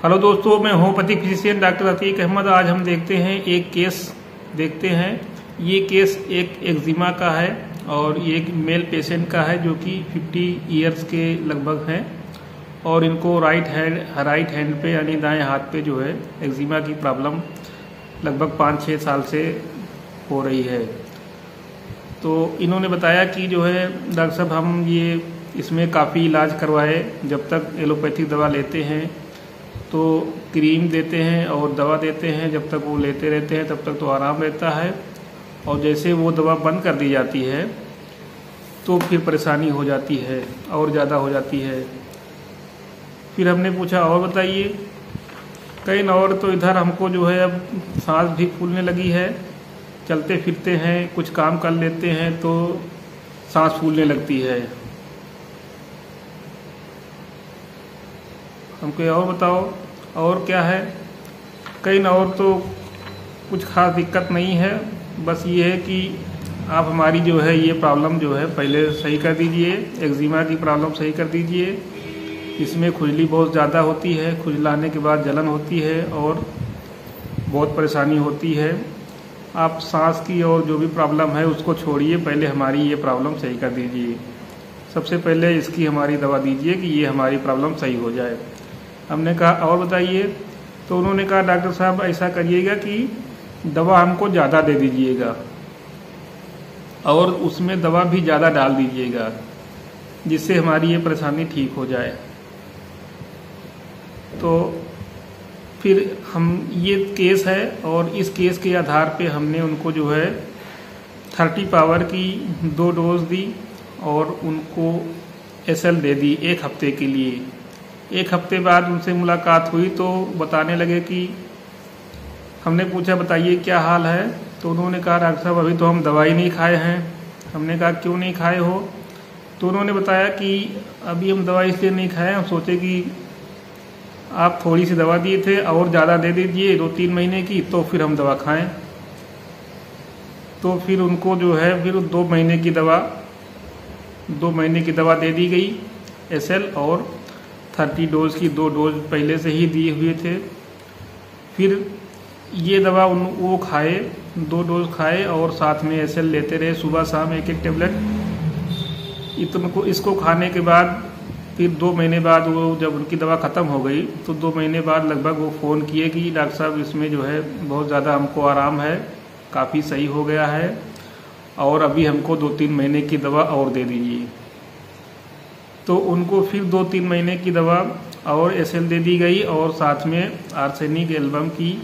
Hello दोस्तों, मैं homoeopathic physician doctor Atiq Ahmed. आज हम देखते हैं एक केस देखते हैं। ये केस एक एक्जिमा का है और ये एक मेल पेशेंट का है जो कि 50 इयर्स के लगभग हैं और इनको राइट हैंड पे यानी दाएं हाथ पे जो है एक्जिमा की प्रॉब्लम लगभग 5-6 साल से हो रही है। तो इन्होंने बताया कि जो है डॉक्टर साहब हम ये इसमें काफ़ी इलाज करवाए, जब तक एलोपैथिक दवा लेते हैं तो क्रीम देते हैं और दवा देते हैं, जब तक वो लेते रहते हैं तब तक तो आराम रहता है, और जैसे वो दवा बंद कर दी जाती है तो फिर परेशानी हो जाती है और ज़्यादा हो जाती है। फिर हमने पूछा और बताइए। कई और तो इधर हमको जो है अब सांस भी फूलने लगी है, चलते फिरते हैं कुछ काम कर लेते हैं तो सांस फूलने लगती है। हमको और बताओ और क्या है। कई और तो कुछ खास दिक्कत नहीं है, बस ये है कि आप हमारी जो है ये प्रॉब्लम जो है पहले सही कर दीजिए, एक्जिमा की प्रॉब्लम सही कर दीजिए। इसमें खुजली बहुत ज़्यादा होती है, खुजलाने के बाद जलन होती है और बहुत परेशानी होती है। आप सांस की और जो भी प्रॉब्लम है उसको छोड़िए, पहले हमारी ये प्रॉब्लम सही कर दीजिए। सबसे पहले इसकी हमारी दवा दीजिए कि ये हमारी प्रॉब्लम सही हो जाए। हमने कहा और बताइए, तो उन्होंने कहा डॉक्टर साहब ऐसा करिएगा कि दवा हमको ज़्यादा दे दीजिएगा और उसमें दवा भी ज़्यादा डाल दीजिएगा, जिससे हमारी ये परेशानी ठीक हो जाए। तो फिर हम ये केस है और इस केस के आधार पे हमने उनको जो है 30 पावर की 2 डोज दी और उनको SL दे दी 1 हफ्ते के लिए। 1 हफ्ते बाद उनसे मुलाकात हुई तो बताने लगे कि हमने पूछा बताइए क्या हाल है, तो उन्होंने कहा डॉक्टर साहब अभी तो हम दवाई नहीं खाए हैं। हमने कहा क्यों नहीं खाए हो, तो उन्होंने बताया कि अभी हम दवाई इसलिए नहीं खाए, हम सोचे कि आप थोड़ी सी दवा दिए थे और ज़्यादा दे दीजिए 2-3 महीने की, तो फिर हम दवा खाएं। तो फिर उनको जो है फिर 2 महीने की दवा दे दी गई SL, और 30 डोज की 2 डोज पहले से ही दिए हुए थे। फिर ये दवा वो खाए, 2 डोज खाए और साथ में SL लेते रहे, सुबह शाम 1-1 टेबलेट। इसको खाने के बाद फिर 2 महीने बाद वो जब उनकी दवा ख़त्म हो गई तो 2 महीने बाद लगभग वो फ़ोन किए कि डॉक्टर साहब इसमें जो है बहुत ज़्यादा हमको आराम है, काफ़ी सही हो गया है और अभी हमको 2-3 महीने की दवा और दे दीजिए। तो उनको फिर 2-3 महीने की दवा और SL दे दी गई और साथ में आर्सेनिक एल्बम की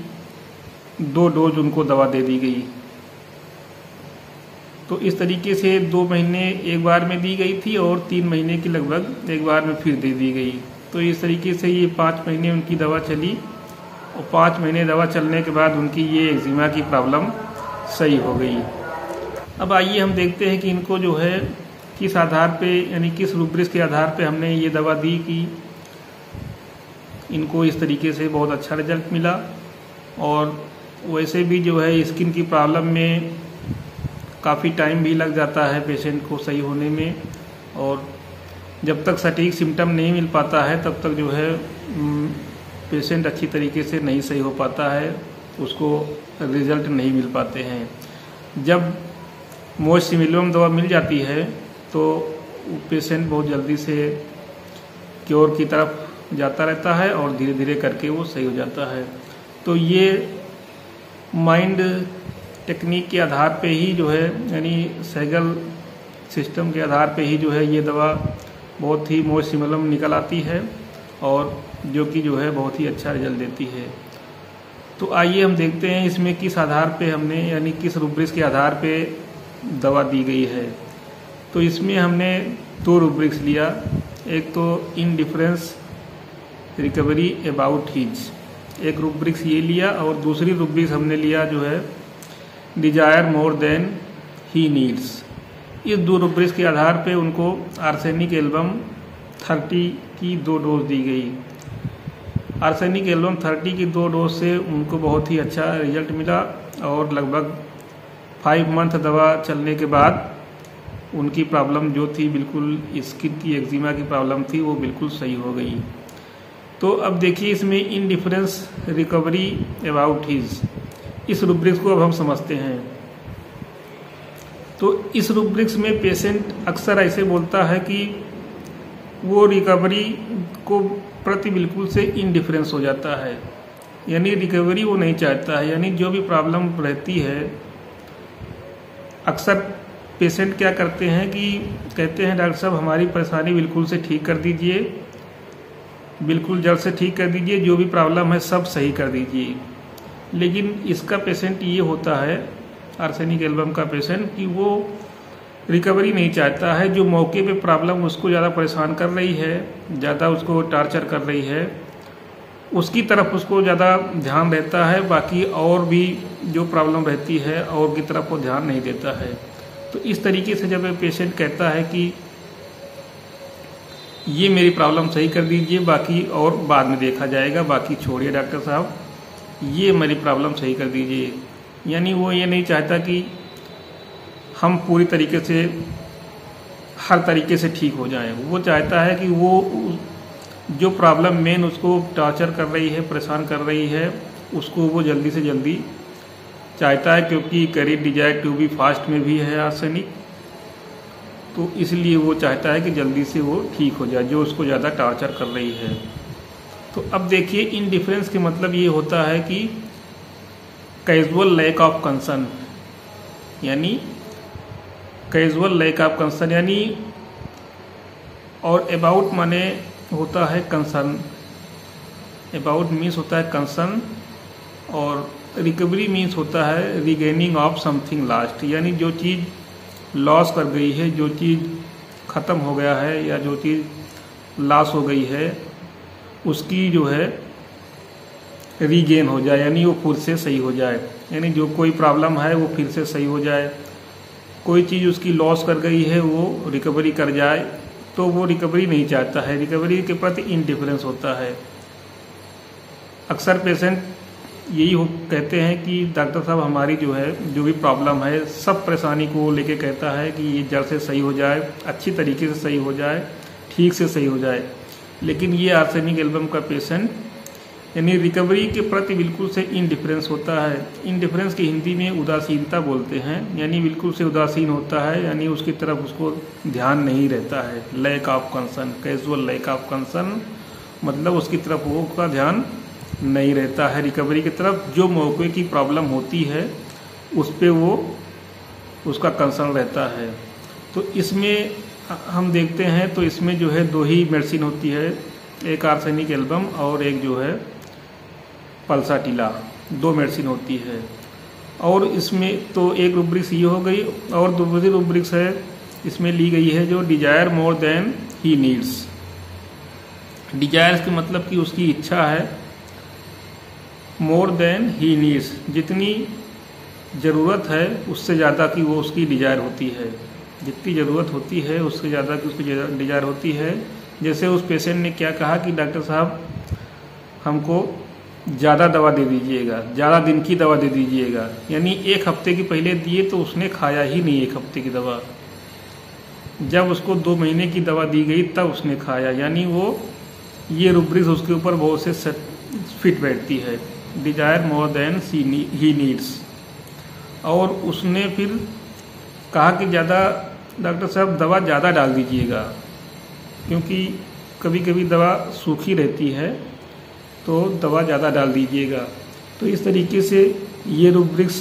2 डोज उनको दवा दे दी गई। तो इस तरीके से 2 महीने एक बार में दी गई थी और 3 महीने की लगभग एक बार में फिर दे दी गई। तो इस तरीके से ये 5 महीने उनकी दवा चली और 5 महीने दवा चलने के बाद उनकी ये एक्जिमा की प्रॉब्लम सही हो गई। अब आइए हम देखते हैं कि इनको जो है किस आधार पे यानी किस रूब्रिक्स के आधार पे हमने ये दवा दी कि इनको इस तरीके से बहुत अच्छा रिजल्ट मिला। और वैसे भी जो है स्किन की प्रॉब्लम में काफ़ी टाइम भी लग जाता है पेशेंट को सही होने में, और जब तक सटीक सिम्टम नहीं मिल पाता है तब तक जो है पेशेंट अच्छी तरीके से नहीं सही हो पाता है, उसको रिजल्ट नहीं मिल पाते हैं। जब मोस्ट सिमिलम दवा मिल जाती है तो पेशेंट बहुत जल्दी से क्योर की तरफ जाता रहता है और धीरे धीरे करके वो सही हो जाता है। तो ये माइंड टेक्निक के आधार पे ही जो है यानी सैगल सिस्टम के आधार पे ही जो है ये दवा बहुत ही मोस्ट सिमिलम निकल आती है और जो कि जो है बहुत ही अच्छा रिजल्ट देती है। तो आइए हम देखते हैं इसमें किस आधार पे हमने यानी किस रूब्रिक्स के आधार पे दवा दी गई है। तो इसमें हमने 2 रूब्रिक्स लिया, एक तो इंडिफरेंस रिकवरी अबाउट हिज, एक रूब्रिक्स ये लिया, और दूसरी रूब्रिक्स हमने लिया जो है desire more than he needs. इस 2 रूब्रिक्स के आधार पे उनको आर्सेनिक एल्बम 30 की 2 डोज दी गई। आर्सेनिक एल्बम 30 की 2 डोज से उनको बहुत ही अच्छा रिजल्ट मिला और लगभग 5 मंथ दवा चलने के बाद उनकी प्रॉब्लम जो थी बिल्कुल स्किन की एक्जिमा की प्रॉब्लम थी वो बिल्कुल सही हो गई। तो अब देखिए इसमें इंडिफरेंस रिकवरी अबाउट हिज, इस रूब्रिक्स को अब हम समझते हैं। तो इस रूब्रिक्स में पेशेंट अक्सर ऐसे बोलता है कि वो रिकवरी को प्रति बिल्कुल से इंडिफरेंस हो जाता है, यानी रिकवरी वो नहीं चाहता है। यानी जो भी प्रॉब्लम रहती है, अक्सर पेशेंट क्या करते हैं कि कहते हैं डॉक्टर साहब हमारी परेशानी बिल्कुल से ठीक कर दीजिए, बिल्कुल जल्द से ठीक कर दीजिए, जो भी प्रॉब्लम है सब सही कर दीजिए। लेकिन इसका पेशेंट ये होता है, आर्सेनिक एल्बम का पेशेंट, कि वो रिकवरी नहीं चाहता है। जो मौके पे प्रॉब्लम उसको ज़्यादा परेशान कर रही है, ज़्यादा उसको टार्चर कर रही है, उसकी तरफ उसको ज़्यादा ध्यान रहता है। बाकी और भी जो प्रॉब्लम रहती है और की तरफ वो ध्यान नहीं देता है। तो इस तरीके से जब पेशेंट कहता है कि ये मेरी प्रॉब्लम सही कर दीजिए, बाकी और बाद में देखा जाएगा, बाकी छोड़िए डॉक्टर साहब, ये मेरी प्रॉब्लम सही कर दीजिए। यानी वो ये नहीं चाहता कि हम पूरी तरीके से हर तरीके से ठीक हो जाएं। वो चाहता है कि वो जो प्रॉब्लम मेन उसको टॉर्चर कर रही है, परेशान कर रही है, उसको वो जल्दी से जल्दी चाहता है। क्योंकि carry desire to be fast में भी है आर्सेनिक, तो इसलिए वो चाहता है कि जल्दी से वो ठीक हो जाए, जो उसको ज़्यादा टॉर्चर कर रही है। तो अब देखिए इनडिफरेंस के मतलब ये होता है कि कैजुअल लैक ऑफ कंसर्न, यानी कैजुअल लैक ऑफ कंसर्न, यानी और अबाउट माने होता है कंसर्न, अबाउट मीन्स होता है कंसर्न, और रिकवरी मीन्स होता है रिगेनिंग ऑफ समथिंग लास्ट, यानी जो चीज़ लॉस कर गई है, जो चीज़ ख़त्म हो गया है या जो चीज़ लॉस हो गई है, उसकी जो है रीगेन हो जाए, यानी वो फिर से सही हो जाए। यानी जो कोई प्रॉब्लम है वो फिर से सही हो जाए। कोई चीज़ उसकी लॉस कर गई है वो रिकवरी कर जाए, तो वो रिकवरी नहीं चाहता है, रिकवरी के प्रति इंडिफरेंस होता है। अक्सर पेशेंट यही कहते हैं कि डॉक्टर साहब हमारी जो है जो भी प्रॉब्लम है, सब परेशानी को लेके कहता है कि ये जड़ से सही हो जाए, अच्छी तरीके से सही हो जाए, ठीक से सही हो जाए। लेकिन ये आर्सेनिक एल्बम का पेशेंट यानी रिकवरी के प्रति बिल्कुल से इंडिफरेंस होता है। इंडिफरेंस की हिंदी में उदासीनता बोलते हैं, यानी बिल्कुल से उदासीन होता है, यानी उसकी तरफ उसको ध्यान नहीं रहता है। Lack of concern, casual lack of concern मतलब उसकी तरफ वो का ध्यान नहीं रहता है रिकवरी की तरफ। जो मौके की प्रॉब्लम होती है उस पर वो उसका कंसर्न रहता है। तो इसमें हम देखते हैं तो इसमें जो है दो ही मेडिसिन होती है, एक आर्सेनिक एल्बम और एक जो है पल्साटिला, दो मेडिसिन होती है। और इसमें तो एक रूब्रिक्स ये हो गई, और दूसरी रूब्रिक्स है इसमें ली गई है जो desire more than he needs. Desires के मतलब कि उसकी इच्छा है, मोर देन ही नीड्स, जितनी ज़रूरत है उससे ज़्यादा की वो उसकी डिजायर होती है, जितनी ज़रूरत होती है उससे ज़्यादा की उसकी डिजायर होती है। जैसे उस पेशेंट ने क्या कहा कि डॉक्टर साहब हमको ज़्यादा दवा दे दीजिएगा, ज़्यादा दिन की दवा दे दीजिएगा। यानी एक हफ्ते की पहले दिए तो उसने खाया ही नहीं एक हफ्ते की दवा, जब उसको 2 महीने की दवा दी गई तब उसने खाया। यानी वो ये रूब्रिक्स उसके ऊपर बहुत से फिट बैठती है, desire more than he needs. और उसने फिर कहा कि ज़्यादा डॉक्टर साहब दवा ज़्यादा डाल दीजिएगा, क्योंकि कभी कभी दवा सूखी रहती है तो दवा ज़्यादा डाल दीजिएगा। तो इस तरीके से ये रूब्रिक्स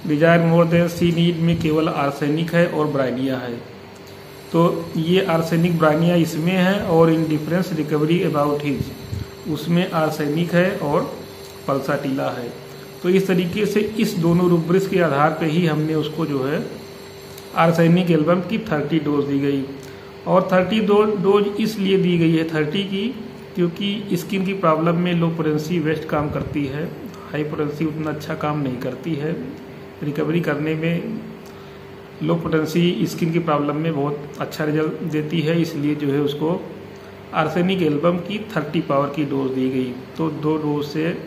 डिजायर मोर देन सी नीड में केवल आर्सेनिक है और ब्राइनिया है। तो ये आर्सेनिक ब्राइनिया इसमें है, और इंडिफरेंस रिकवरी अबाउट हिज उसमें आर्सेनिक है और पल्साटिला है। तो इस तरीके से इस दोनों रूब्रिक्स के आधार पर ही हमने उसको जो है आर्सेनिक एल्बम की 30 डोज दी गई। और 30 डोज इसलिए दी गई है 30 की, क्योंकि स्किन की प्रॉब्लम में लो पोटेंसी वेस्ट काम करती है, हाई पोटेंसी उतना अच्छा काम नहीं करती है। रिकवरी करने में लो पोटेंसी स्किन की प्रॉब्लम में बहुत अच्छा रिजल्ट देती है, इसलिए जो है उसको आर्सेनिक एल्बम की 30 पावर की डोज दी गई। तो 2 डोज से,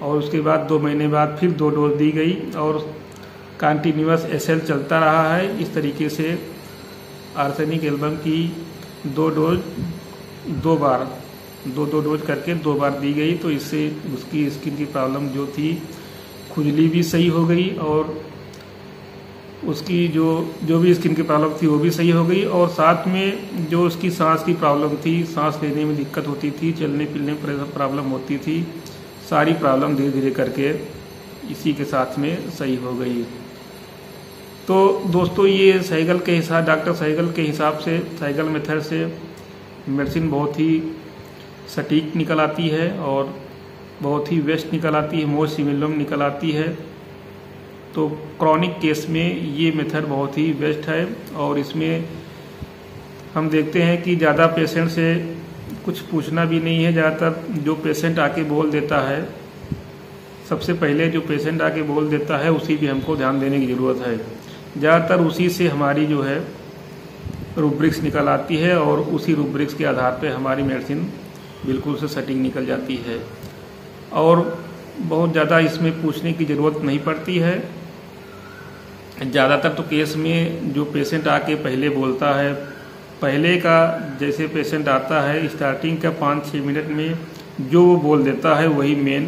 और उसके बाद 2 महीने बाद फिर 2 डोज दी गई, और कंटिन्यूअस एसएल चलता रहा है। इस तरीके से आर्सेनिक एल्बम की 2 डोज 2 बार 2 डोज करके 2 बार दी गई, तो इससे उसकी स्किन की प्रॉब्लम जो थी, खुजली भी सही हो गई और उसकी जो भी स्किन की प्रॉब्लम थी वो भी सही हो गई, और साथ में जो उसकी सांस की प्रॉब्लम थी, सांस लेने में दिक्कत होती थी, चलने फिरने में प्रॉब्लम होती थी, सारी प्रॉब्लम धीरे धीरे करके इसी के साथ में सही हो गई। तो दोस्तों ये सहगल के हिसाब, डॉक्टर सहगल के हिसाब से, सहगल मेथड से मेडिसिन बहुत ही सटीक निकल आती है और बहुत ही बेस्ट निकल आती है, मोस्ट सिमिलर निकल आती है। तो क्रॉनिक केस में ये मेथड बहुत ही बेस्ट है, और इसमें हम देखते हैं कि ज़्यादा पेशेंट से कुछ पूछना भी नहीं है। ज़्यादातर जो पेशेंट आके बोल देता है, सबसे पहले जो पेशेंट आके बोल देता है उसी पे हमको ध्यान देने की ज़रूरत है। ज़्यादातर उसी से हमारी जो है रूब्रिक्स निकल आती है, और उसी रूब्रिक्स के आधार पे हमारी मेडिसिन बिल्कुल से सटीक निकल जाती है, और बहुत ज़्यादा इसमें पूछने की ज़रूरत नहीं पड़ती है। ज़्यादातर तो केस में जो पेशेंट आके पहले बोलता है, पहले का जैसे पेशेंट आता है स्टार्टिंग का 5-6 मिनट में जो वो बोल देता है वही मेन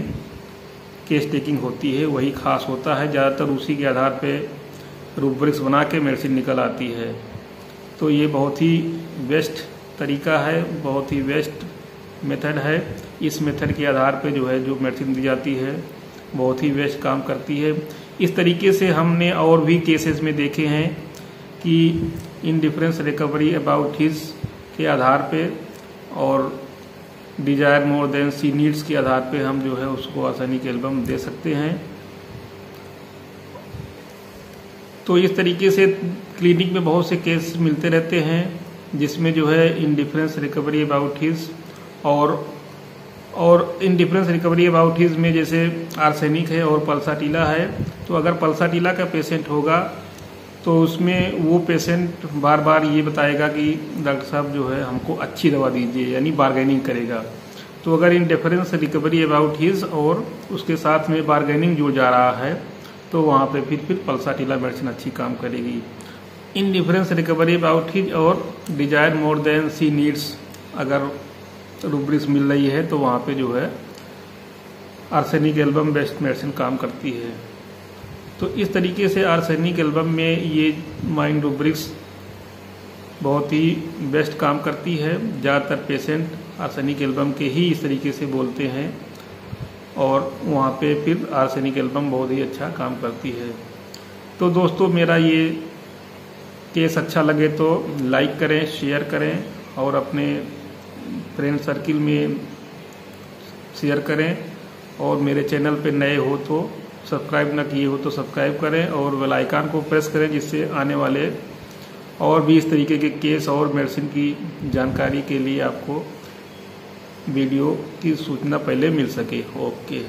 केस टेकिंग होती है, वही खास होता है। ज़्यादातर उसी के आधार पे रूब्रिक्स बना के मेडिसिन निकल आती है। तो ये बहुत ही बेस्ट तरीका है, बहुत ही बेस्ट मेथड है। इस मेथड के आधार पे जो है जो मेडिसिन दी जाती है बहुत ही बेस्ट काम करती है। इस तरीके से हमने और भी केसेस में देखे हैं कि इंडिफरेंस रिकवरी अबाउट हिज के आधार पे और डिजायर मोर देन सी नीड्स के आधार पे हम जो है उसको आर्सेनिक एल्बम दे सकते हैं। तो इस तरीके से क्लिनिक में बहुत से केस मिलते रहते हैं जिसमें जो है इंडिफरेंस रिकवरी अबाउट हिज और इंडिफरेंस रिकवरी अबाउट हिज में जैसे आर्सेनिक है और पल्साटिला है। तो अगर पल्साटिला का पेशेंट होगा तो उसमें वो पेशेंट बार बार ये बताएगा कि डॉक्टर साहब जो है हमको अच्छी दवा दीजिए, यानी बार्गेनिंग करेगा। तो अगर इंडिफरेंस रिकवरी अबाउट हिज और उसके साथ में बार्गेनिंग जो जा रहा है तो वहाँ पे फिर पल्साटिला मेडिसिन अच्छी काम करेगी। इंडिफरेंस रिकवरी अबाउट हिज और डिजायर मोर देन सी नीड्स अगर रूब्रिक्स मिल रही है तो वहाँ पे जो है आर्सेनिक एल्बम बेस्ट मेडिसिन काम करती है। तो इस तरीके से आर्सेनिक एल्बम में ये माइंड रूब्रिक्स बहुत ही बेस्ट काम करती है। ज़्यादातर पेशेंट आर्सेनिक एल्बम के ही इस तरीके से बोलते हैं और वहाँ पे फिर आर्सेनिक एल्बम बहुत ही अच्छा काम करती है। तो दोस्तों मेरा ये केस अच्छा लगे तो लाइक करें, शेयर करें और अपने फ्रेंड सर्किल में शेयर करें, और मेरे चैनल पे नए हो तो सब्सक्राइब ना किए हो तो सब्सक्राइब करें और बेल आइकन को प्रेस करें, जिससे आने वाले और भी इस तरीके के केस और मेडिसिन की जानकारी के लिए आपको वीडियो की सूचना पहले मिल सके। ओके।